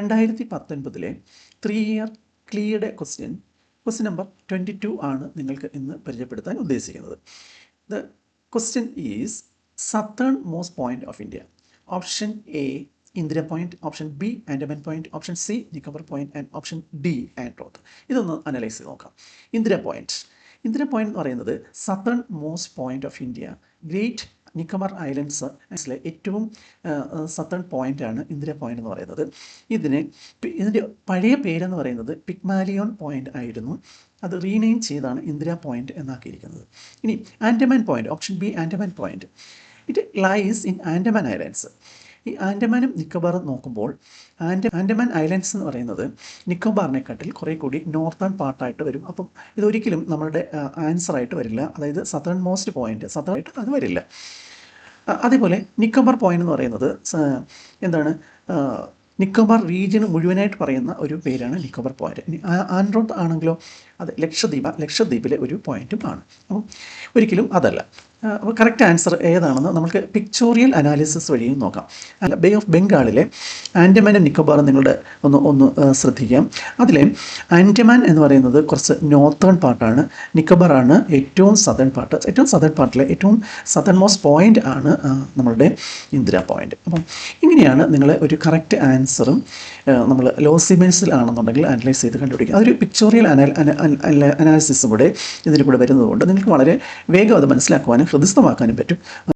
2019 3-year ക്ലിയുടെ question number 22 ആണ് നിങ്ങൾക്ക് ഇന്ന് പരിചയപ്പെടുത്താൻ ഉദ്ദേശിക്കുന്നത്. The question is southernmost point of India. Option A Indira point, option B Andaman point, option C Nicobar point and option D Androth. ഇതൊന്ന് analyse ചെയ്ത് നോക്കാം. ഇന്ദിര പോയിന്റ് എന്ന് പറയുന്നത് southernmost point of India, great Nicobar ഐലൻഡ്സിലെ ഏറ്റവും സത്തേൺ പോയിൻ്റാണ് ഇന്ദിര പോയിൻ്റ് എന്ന് പറയുന്നത്. ഇതിൻ്റെ പഴയ പേരെന്ന് പറയുന്നത് പിഗ്മാലിയോൺ പോയിൻ്റ് ആയിരുന്നു. അത് റീനെയിം ചെയ്താണ് ഇന്ദിര പോയിൻ്റ് എന്നാക്കിയിരിക്കുന്നത്. ഇനി Andaman point, option B Andaman point, it lies in Andaman islands. ഈ ആൻഡമാനും നിക്കോബാറും നോക്കുമ്പോൾ ആൻഡമാൻ ഐലൻഡ്സ് എന്ന് പറയുന്നത് നിക്കോബാറിനെക്കാട്ടിൽ കുറേ കൂടി നോർത്തേൺ പാർട്ടായിട്ട് വരും. അപ്പം ഇതൊരിക്കലും നമ്മളുടെ ആൻസറായിട്ട് വരില്ല. അതായത് സത്തേൺ മോസ്റ്റ് പോയിൻ്റ് സത്തേൺ അത് വരില്ല. അതേപോലെ നിക്കോബാർ പോയിൻ്റ് എന്ന് പറയുന്നത് എന്താണ്, നിക്കോബാർ റീജിയൻ മുഴുവനായിട്ട് പറയുന്ന ഒരു പേരാണ് നിക്കോബാർ പോയിൻ്റ്. ആൻഡ്രോത്ത് ആണെങ്കിലോ അത് ലക്ഷദ്വീപിലെ ഒരു പോയിൻറ്റും ആണ്. അപ്പം ഒരിക്കലും അതല്ല. അപ്പോൾ കറക്റ്റ് ആൻസർ ഏതാണെന്ന് നമുക്ക് പിക്ചോറിയൽ അനാലിസിസ് വഴിയും നോക്കാം. ബേ ഓഫ് ബംഗാളിലെ ആൻഡമാൻ ആൻഡ് നിക്കോബാർ നിങ്ങളുടെ ഒന്ന് ശ്രദ്ധിക്കാം. അതിലെ ആൻഡമാൻ എന്ന് പറയുന്നത് കുറച്ച് നോർത്തേൺ പാർട്ടാണ്, നിക്കോബാറാണ് ഏറ്റവും സദേൺ പാർട്ട്. ഏറ്റവും സദേൺ പാർട്ടിലെ ഏറ്റവും സദേൺ മോസ്റ്റ് പോയിൻ്റ് ആണ് നമ്മളുടെ ഇന്ദിര പോയിൻ്റ്. അപ്പം ഇങ്ങനെയാണ് നിങ്ങൾ ഒരു കറക്റ്റ് ആൻസറും നമ്മൾ ലോസിമെൻസിൽ ആണെന്നുണ്ടെങ്കിൽ അനലൈസ് ചെയ്ത് കണ്ടുപിടിക്കുക. അതൊരു പിക്ചോറിയൽ അനാലിസിസും കൂടെ ഇതിൽ കൂടെ വരുന്നതുകൊണ്ട് നിങ്ങൾക്ക് വളരെ വേഗം അത് മനസ്സിലാക്കുവാനും ഹൃദയസ്ഥമാക്കാനും പറ്റും.